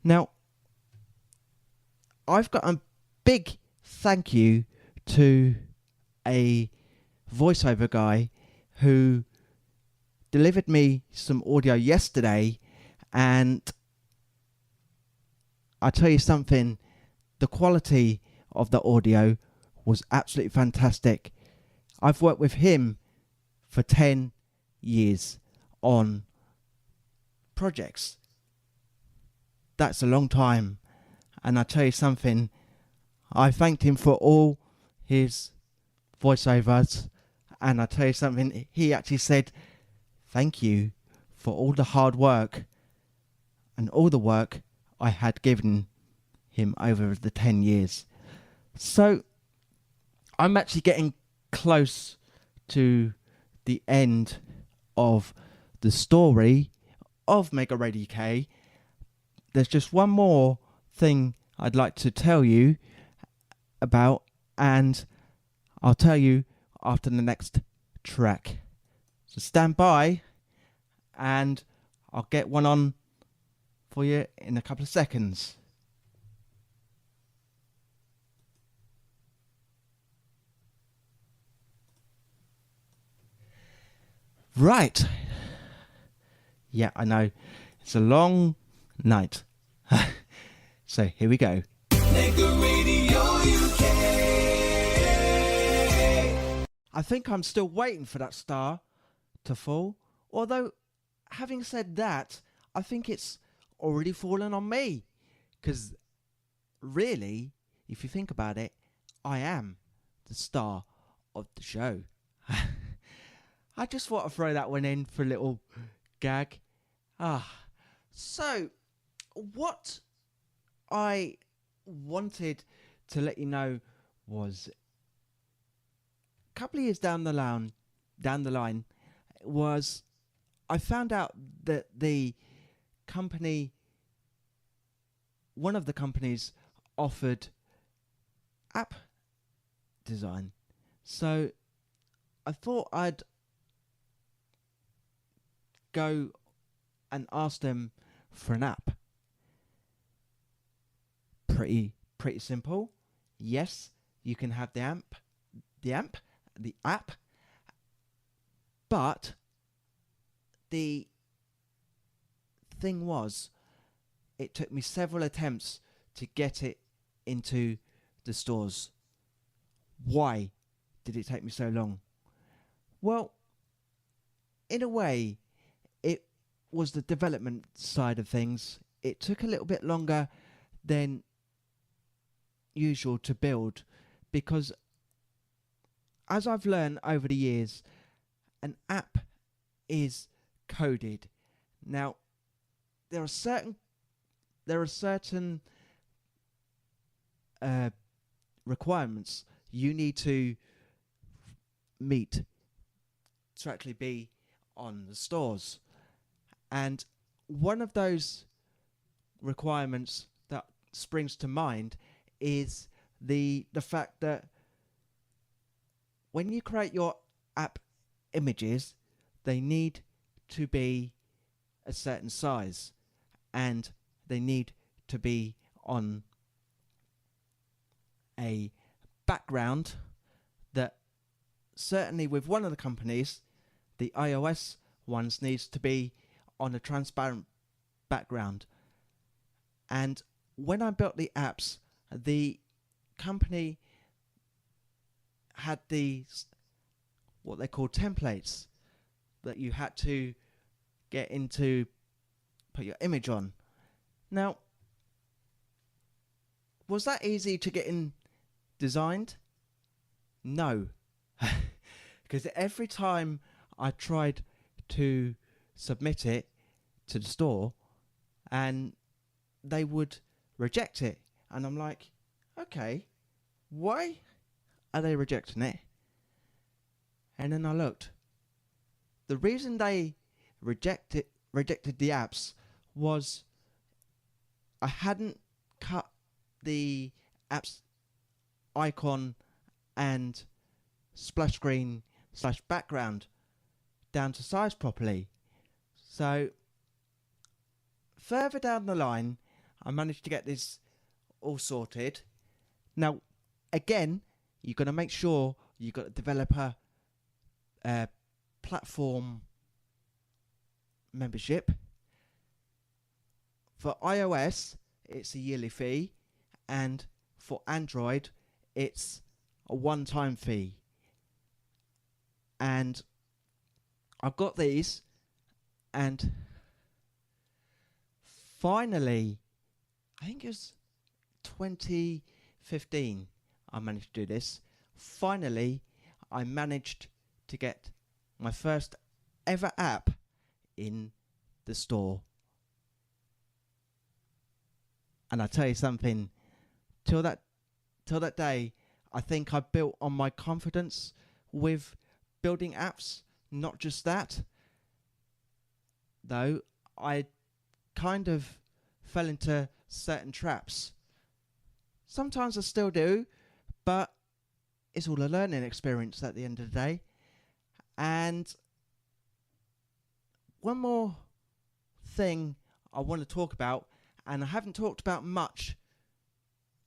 Now, I've got a big thank you to a voiceover guy who delivered me some audio yesterday, and I tell you something, the quality of the audio was absolutely fantastic. I've worked with him for 10 years on projects. That's a long time. And I tell you something, I thanked him for all his voiceovers, and I tell you something, he actually said thank you for all the hard work and all the work I had given him over the 10 years. So I'm actually getting close to the end of the story of Mega Radio UK. There's just one more thing I'd like to tell you about, and I'll tell you after the next track. So stand by, and I'll get one on for you in a couple of seconds. Right. Yeah, I know. It's a long night. So here we go. Mega Radio UK. I think I'm still waiting for that star to fall. Although, having said that, I think it's already fallen on me. Because, really, if you think about it, I am the star of the show. I just want to throw that one in for a little gag. So, what I wanted to let you know was a couple of years down the line was I found out that one of the companies offered app design. So I thought I'd go and ask them for an app. Pretty simple. Yes, you can have the app, but the thing was, it took me several attempts to get it into the stores. Why did it take me so long? Well, in a way, it was the development side of things. It took a little bit longer than usual to build, because as I've learned over the years, an app is coded. Now, there are certain requirements you need to meet to actually be on the stores, and one of those requirements that springs to mind is the fact that when you create your app images, they need to be a certain size, and they need to be on a background that, certainly with one of the companies, the iOS ones, needs to be on a transparent background. And when I built the apps, the company had these, what they call templates, that you had to get into, put your image on. Now, was that easy to get in designed? No. Because every time I tried to submit it to the store, and they would reject it, and I'm like, okay, why are they rejecting it? And then I looked. The reason they rejected the apps was I hadn't cut the app's icon and splash screen / background down to size properly. So further down the line, I managed to get this all sorted. Now, again, you've got to make sure you've got a developer platform membership. For iOS, it's a yearly fee, and for Android, it's a one-time fee. And I've got these, and finally, I think it was 2015 I managed to do this. Finally, I managed to get my first ever app in the store. And I tell you something, till that day, I think I built on my confidence with building apps. Not just that, though, I kind of fell into certain traps. Sometimes I still do, but it's all a learning experience at the end of the day. And one more thing I want to talk about, and I haven't talked about much,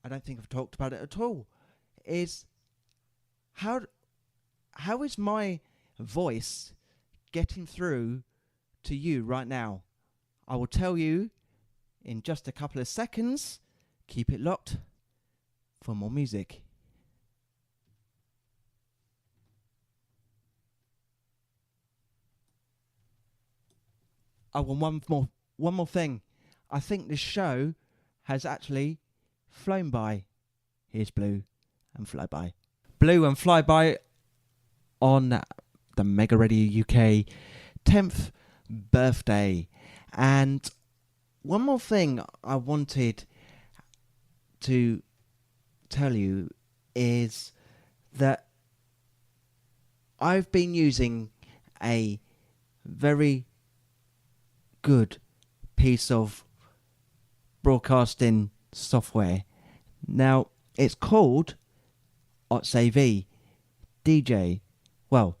I don't think I've talked about it at all, is how is my voice getting through to you right now? I will tell you in just a couple of seconds. Keep it locked for more music. Oh, and one more thing. I think this show has actually flown by. Here's Blue and Flyby. Blue and Flyby on the Mega Radio UK 10th birthday. And one more thing I wanted to tell you is that I've been using a very good piece of broadcasting software. Now, it's called OtsAV DJ. Well,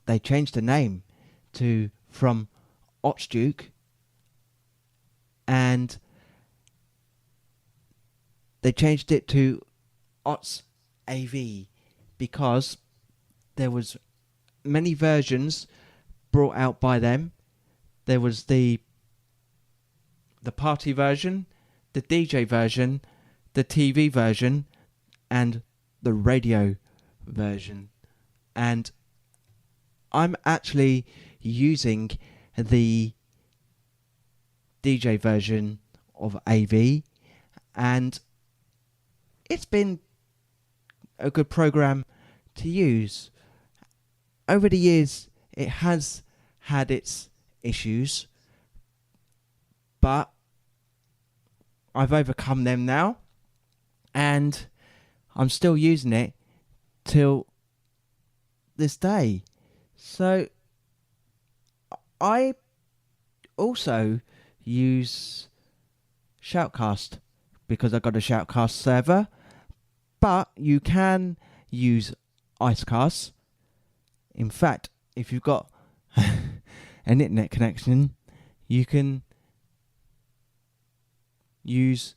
they changed the name from OtsDuke, and they changed it to OtsAV because there was many versions brought out by them. There was the party version, the DJ version, the TV version, and the radio version. And I'm actually using the DJ version of AV, and it's been a good program to use. Over the years, it has had its issues, but I've overcome them now, and I'm still using it till this day. So I also use Shoutcast because I got a Shoutcast server, but you can use Icecast. In fact, if you've got an internet connection, you can use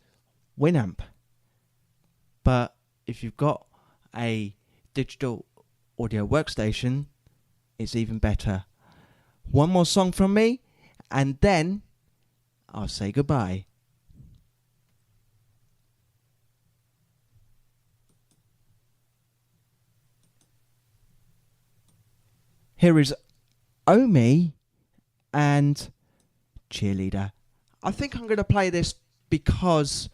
Winamp. But if you've got a digital audio workstation, it's even better. One more song from me, and then I'll say goodbye. Here is Omi and Cheerleader. I think I'm going to play this because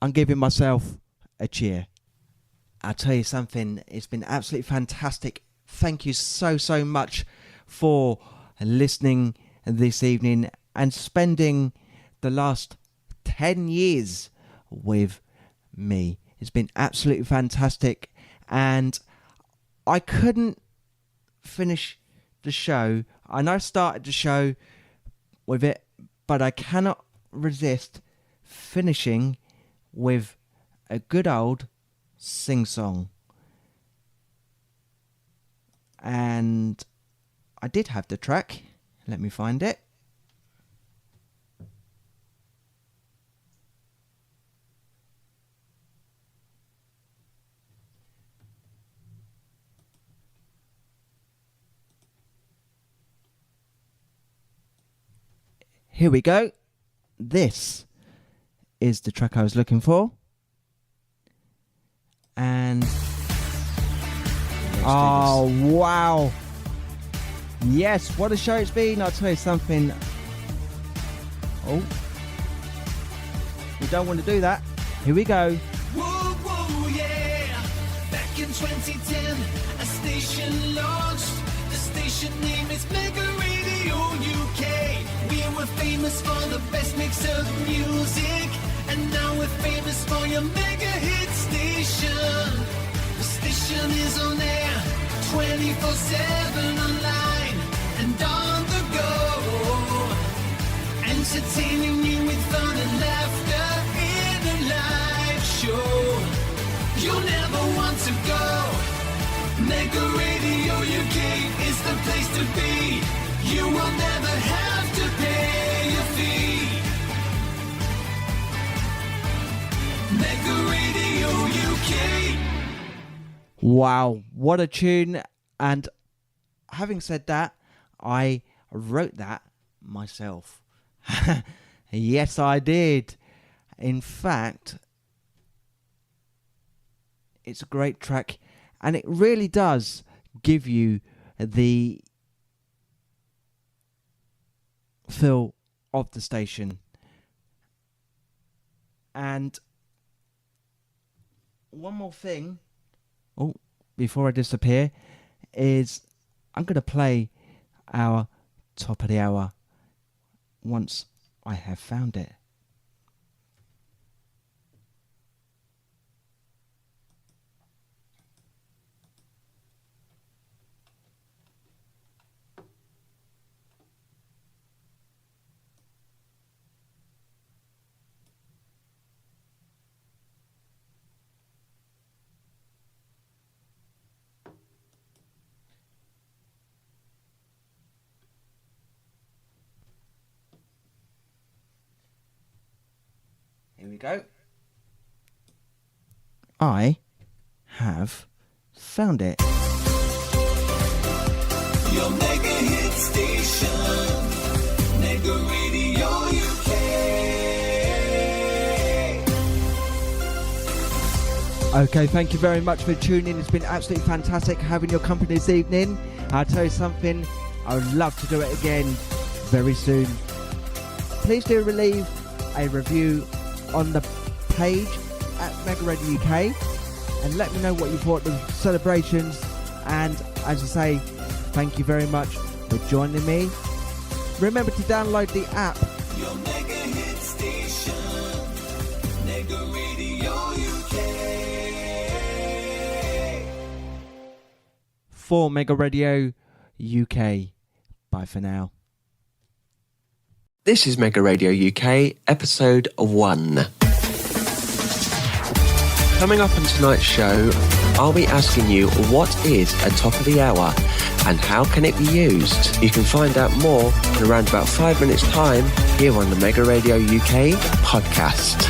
I'm giving myself a cheer. I'll tell you something, it's been absolutely fantastic. Thank you so much for listening this evening and spending the last 10 years with me. It's been absolutely fantastic, and I couldn't finish the show. I know I started the show with it, but I cannot resist finishing with a good old sing-song. And I did have the track. Let me find it. here we go. This is the track I was looking for. And oh wow, yes, what a show it's been. I'll tell you something. Oh, we don't want to do that. Here we go. Whoa, whoa, yeah. Back in 2010, a station launched. The station name is Mega Radio UK. We were famous for the best mix of music, and now we're famous for your mega hit station. The station is on air 24/7 online and on the go, entertaining you with fun and laughter in a live show. You'll never want to go. Mega Radio UK is the place to be. You will never have to pay a fee. Mega Radio UK. Wow, what a tune. And having said that, I wrote that myself. Yes, I did. In fact, it's a great track, and it really does give you the feel of the station. And one more thing, before I disappear, is I'm going to play our top of the hour once I have found it. Here we go. I have found it. Your mega hit station, Mega Radio UK. Okay, thank you very much for tuning in. It's been absolutely fantastic having your company this evening. I'll tell you something, I would love to do it again very soon. Please do leave a review on the page at Mega Radio UK and let me know what you thought of the celebrations. And as I say, thank you very much for joining me. Remember to download the app. Your mega hit station, Mega Radio UK. For Mega Radio UK. Bye for now. This is Mega Radio UK, episode 1. Coming up on tonight's show, I'll be asking you what is a top of the hour and how can it be used? You can find out more in around about 5 minutes' time here on the Mega Radio UK podcast.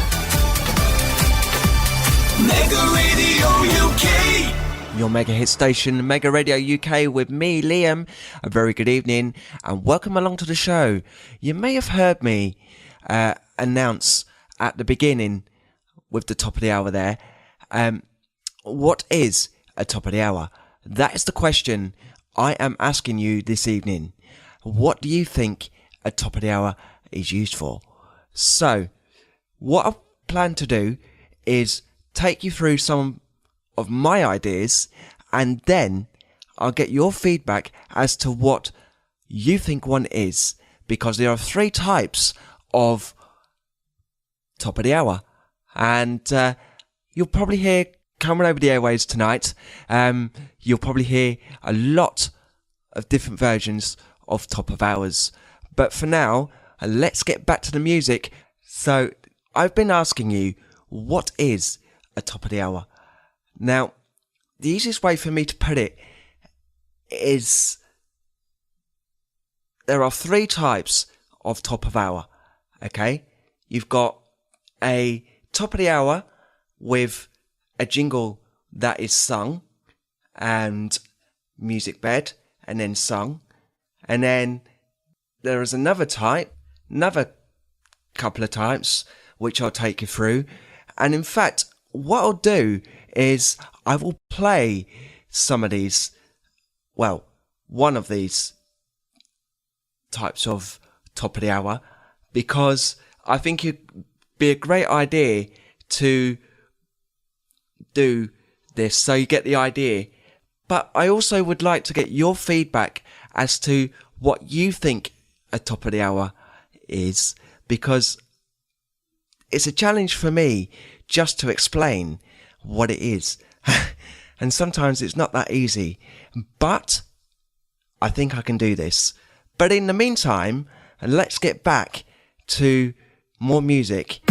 Mega Radio UK. Your mega hit station, Mega Radio UK, with me, Liam. A very good evening and welcome along to the show. You may have heard me announce at the beginning with the top of the hour there. What is a top of the hour? That is the question I am asking you this evening. What do you think a top of the hour is used for? So, what I plan to do is take you through some of my ideas, and then I'll get your feedback as to what you think one is, because there are 3 types of top of the hour, and you'll probably hear coming over the airwaves tonight. You'll probably hear a lot of different versions of top of hours, but for now, let's get back to the music. So I've been asking you, what is a top of the hour? Now, the easiest way for me to put it is there are 3 types of top of hour, okay? You've got a top of the hour with a jingle that is sung and music bed and then sung. And then there is another type. another couple of types, which I'll take you through. And in fact, what I'll do is I will play some of these, well, one of these types of top of the hour, because I think it'd be a great idea to do this so you get the idea. But I also would like to get your feedback as to what you think a top of the hour is, because it's a challenge for me just to explain what it is. And sometimes it's not that easy, but I think I can do this. But in the meantime, let's get back to more music.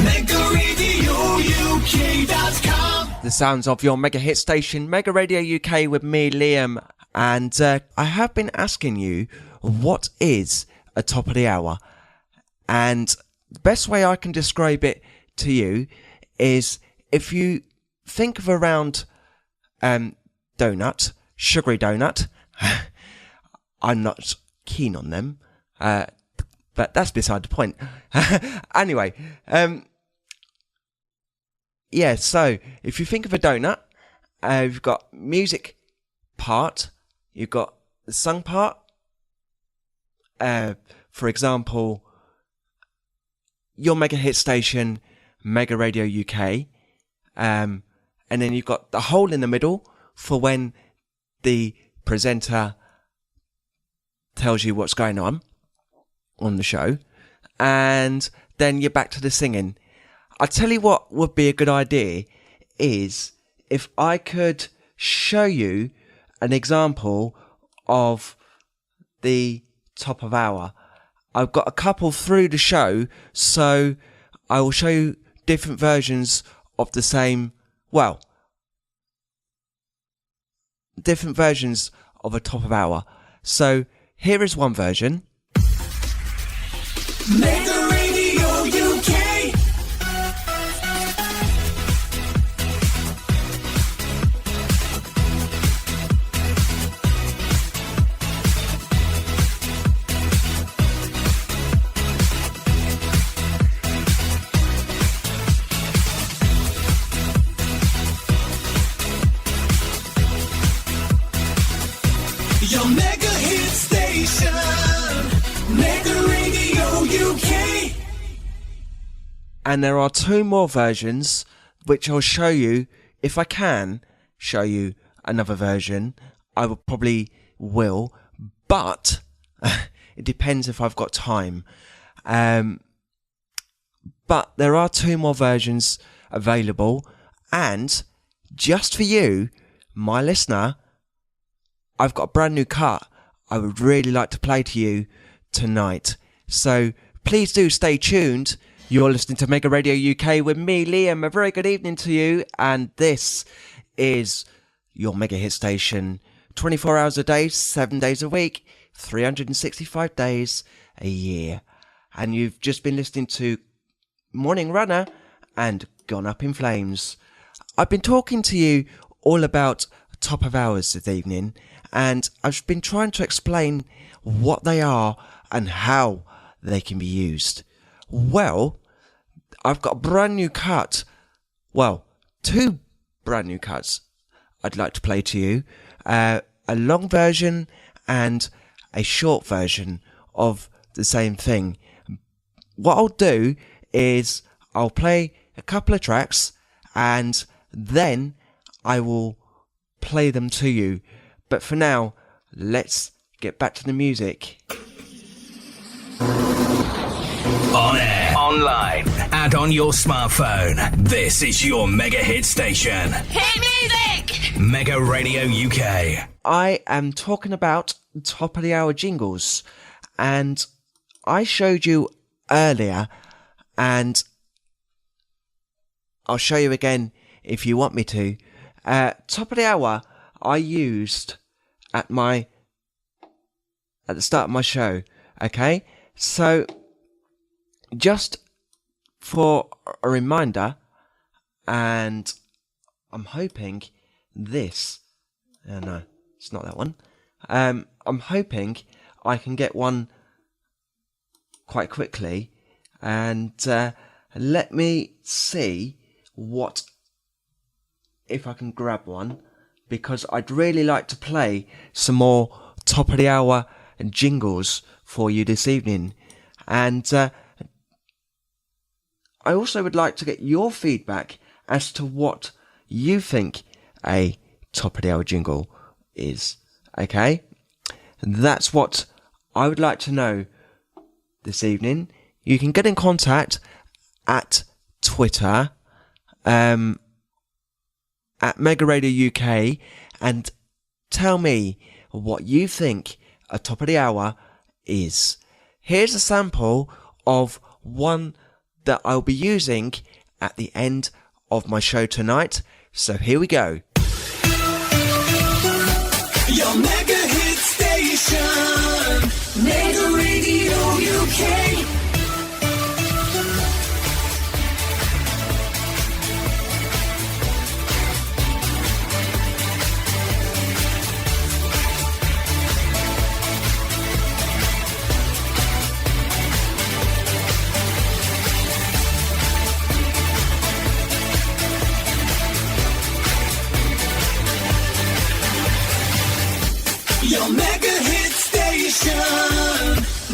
MegaRadioUK.com. The sounds of your mega hit station, Mega Radio UK, with me, Liam. And I have been asking you, what is a top of the hour? And the best way I can describe it to you is, if you think of a round donut, sugary donut, I'm not keen on them, but that's beside the point. Anyway, yeah, so if you think of a donut, you've got music part, you've got the sung part. For example, your mega hit station, Mega Radio UK, and then you've got the hole in the middle for when the presenter tells you what's going on the show, and then you're back to the singing. I tell you what would be a good idea is if I could show you an example of the top of hour. I've got a couple through the show, so I will show you different versions of the same, well, different versions of a top of hour. So here is one version. Mega Radio UK. Your mega hit station, Mega Radio UK. And there are two more versions, which I'll show you. If I can show you another version, I will probably will, but it depends if I've got time. But there are two more versions available, and just for you, my listener, I've got a brand new cut I would really like to play to you tonight. So please do stay tuned. You're listening to Mega Radio UK with me, Liam. A very good evening to you. And this is your mega hit station. 24 hours a day, 7 days a week, 365 days a year. And you've just been listening to Morning Runner and Gone Up in Flames. I've been talking to you all about top of hours this evening, and I've been trying to explain what they are and how they can be used. Well, I've got a brand new cut, well, two brand new cuts I'd like to play to you, a long version and a short version of the same thing. What I'll do is I'll play a couple of tracks and then I will play them to you. But for now, let's get back to the music. On air, online, and on your smartphone. This is your mega hit station. Hit music! Mega Radio UK. I am talking about top of the hour jingles, and I showed you earlier, and I'll show you again if you want me to. Top of the hour I used at the start of my show. Okay, so just for a reminder, and I'm hoping this. No, it's not that one. I'm hoping I can get one quite quickly. And let me see if I can grab one, because I'd really like to play some more top of the hour jingles for you this evening. And I also would like to get your feedback as to what you think a top of the hour jingle is. Okay? And that's what I would like to know this evening. You can get in contact at Twitter, at Mega Radio UK, and tell me what you think a top of the hour is. Here's a sample of one that I'll be using at the end of my show tonight. So here we go. Your mega hit station, Mega Radio UK. Your mega hit station,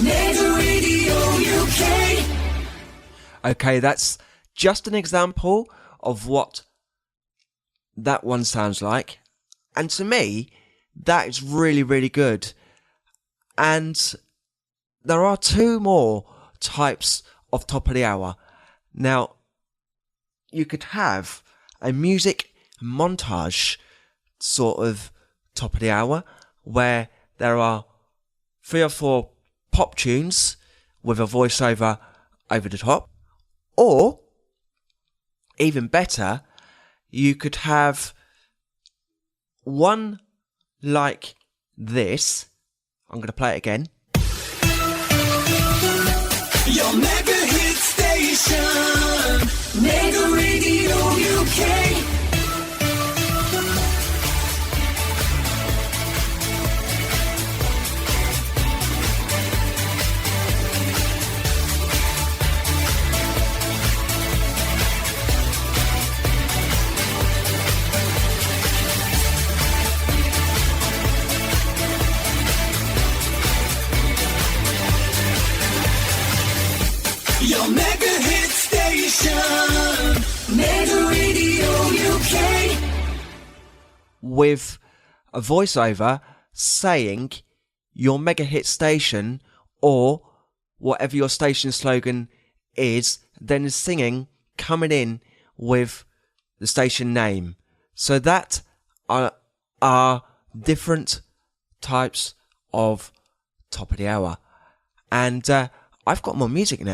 Mega Radio UK. Okay, that's just an example of what that one sounds like. And to me, that is really, really good. And there are two more types of top of the hour. Now, you could have a music montage sort of top of the hour, where there are 3 or 4 pop tunes with a voiceover over the top. Or, even better, you could have one like this. I'm going to play it again. Your mega hit station, Mega Radio UK. Your mega hit station, Mega Radio UK. With a voiceover saying your mega hit station or whatever your station slogan is, then singing coming in with the station name. So that are different types of top of the hour. And I've got more music now.